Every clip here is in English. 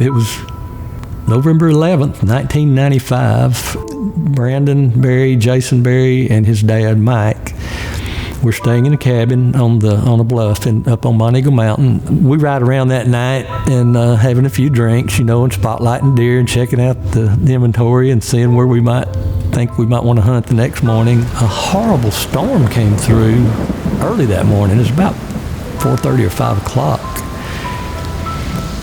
It was November 11th, 1995. Brandon Berry, Jason Berry, and his dad, Mike, were staying in a cabin on a bluff up on Mont Eagle Mountain. We ride around that night and having a few drinks, and spotlighting deer and checking out the inventory and seeing where we might think we might want to hunt the next morning. A horrible storm came through early that morning. It was about 4:30 or 5 o'clock.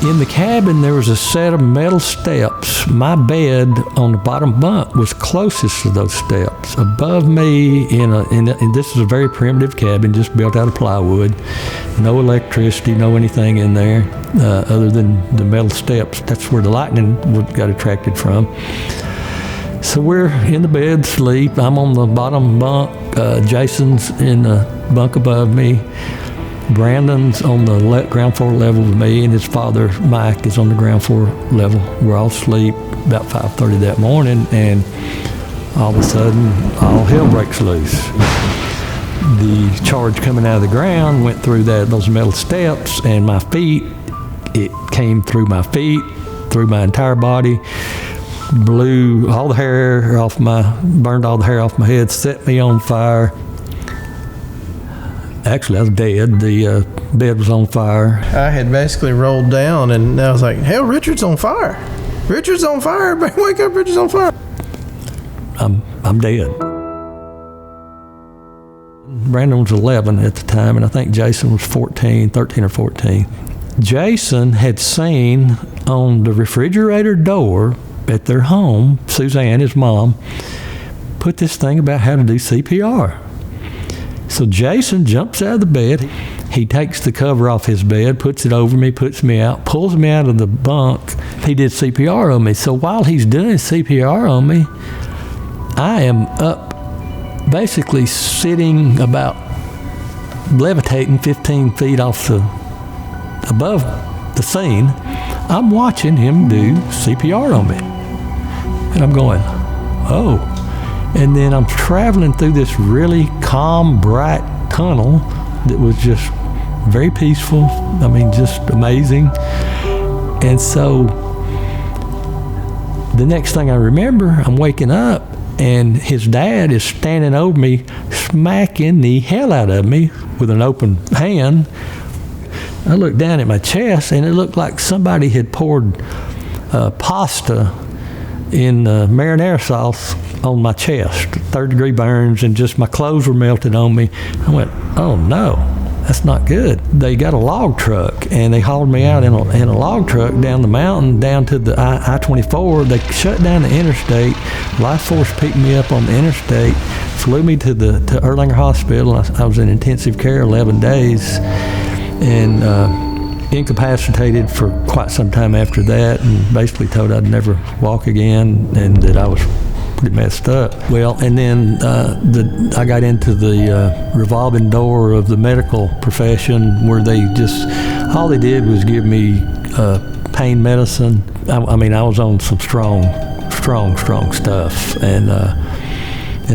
In the cabin, there was a set of metal steps. My bed on the bottom bunk was closest to those steps. Above me, and this is a very primitive cabin, just built out of plywood. No electricity, no anything in there other than the metal steps. That's where the lightning got attracted from. So we're in the bed, sleep. I'm on the bottom bunk. Jason's in the bunk above me. Brandon's on the ground floor level with me, and his father, Mike, is on the ground floor level. We're all asleep about 5:30 that morning, and all of a sudden, all hell breaks loose. The charge coming out of the ground went through those metal steps, and my feet, it came through my feet, through my entire body, blew all the hair off burned all the hair off my head, set me on fire. Actually, I was dead. The bed was on fire. I had basically rolled down, and I was like, hell, Richard's on fire. Richard's on fire. Everybody wake up, Richard's on fire. I'm dead. Brandon was 11 at the time, and I think Jason was 13 or 14. Jason had seen on the refrigerator door at their home, Suzanne, his mom, put this thing about how to do CPR. So Jason jumps out of the bed. He takes the cover off his bed, puts it over me, puts me out, pulls me out of the bunk. He did CPR on me. So while he's doing CPR on me, I am up, basically sitting about levitating 15 feet above the scene. I'm watching him do CPR on me. And I'm going, oh. And then I'm traveling through this really calm, bright tunnel that was just very peaceful. I mean, just amazing. And so the next thing I remember, I'm waking up, and his dad is standing over me, smacking the hell out of me with an open hand. I looked down at my chest, and it looked like somebody had poured pasta in marinara sauce on my chest, 3rd-degree burns, and just my clothes were melted on me. I went, oh no, that's not good. They got a log truck, and they hauled me out in a log truck down the mountain, down to the I-24. They shut down the interstate. Life Force picked me up on the interstate, flew me to Erlanger Hospital. I was in intensive care 11 days, and incapacitated for quite some time after that, and basically told I'd never walk again, and that I was pretty messed up. Well, and then I got into the revolving door of the medical profession, where all they did was give me pain medicine. I mean, I was on some strong stuff, and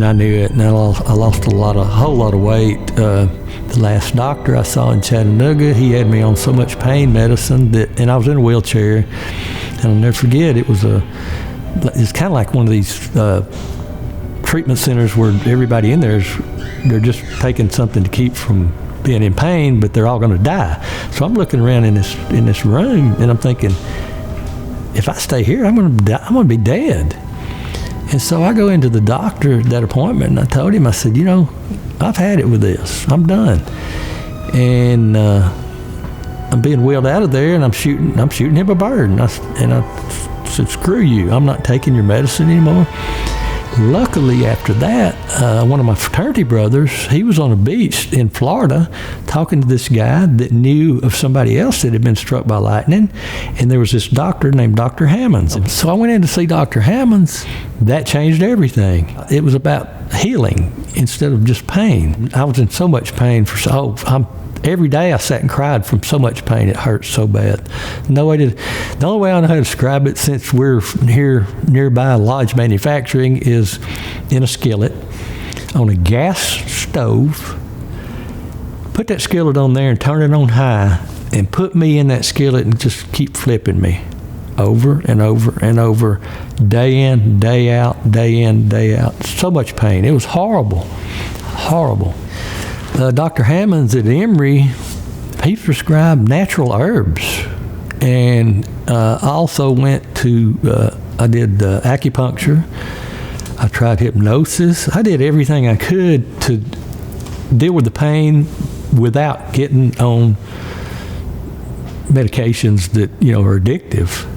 I knew it, and I lost a whole lot of weight. The last doctor I saw in Chattanooga, he had me on so much pain medicine and I was in a wheelchair, and I'll never forget, it's kind of like one of these treatment centers where everybody in there they're just taking something to keep from being in pain, but they're all going to die. So I'm looking around in this room, and I'm thinking, if I stay here, I'm going to die. I'm going to be dead. And so I go into the doctor, that appointment, and I told him, I said, I've had it with this. I'm done. And I'm being wheeled out of there, and I'm shooting him a bird. And I said, screw you. I'm not taking your medicine anymore. Luckily, after that, one of my fraternity brothers, he was on a beach in Florida talking to this guy that knew of somebody else that had been struck by lightning, and there was this doctor named Dr. Hammonds. So I went in to see Dr. Hammonds. That changed everything. It was about healing instead of just pain. I was in so much pain every day I sat and cried from so much pain. It hurt so bad. The only way I know how to describe it, since we're here nearby Lodge Manufacturing, is in a skillet on a gas stove. Put that skillet on there and turn it on high, and put me in that skillet and just keep flipping me. over and over and over, day in, day out, day in, day out. So much pain. It was horrible, horrible. Dr. Hammonds at Emory, he prescribed natural herbs. And I also went to, I did acupuncture. I tried hypnosis. I did everything I could to deal with the pain without getting on medications that, are addictive.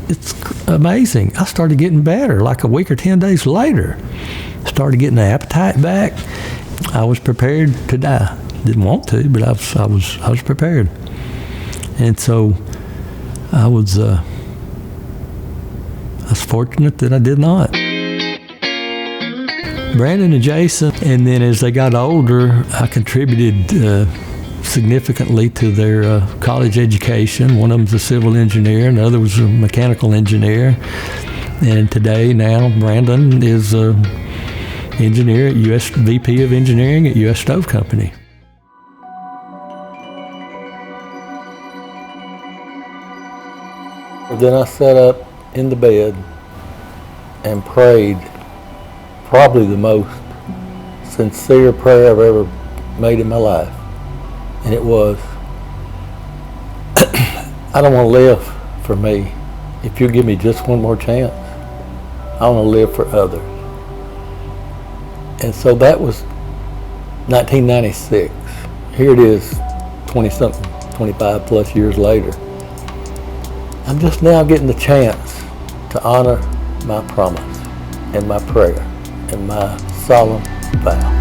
It's amazing. I started getting better like a week or 10 days later. Started getting the appetite back. I was prepared to die. Didn't want to, but I was prepared. And so I was fortunate that I did not. Brandon and Jason, and then as they got older, I contributed significantly to their college education. One of them's a civil engineer, and the other was a mechanical engineer. And today, now, Brandon is an engineer at VP of Engineering at U.S. Stove Company. Then I sat up in the bed and prayed probably the most sincere prayer I've ever made in my life. And it was, I don't want to live for me. If you give me just one more chance, I want to live for others. And so that was 1996. Here it is, 20-something, 25 plus years later. I'm just now getting the chance to honor my promise and my prayer and my solemn vow.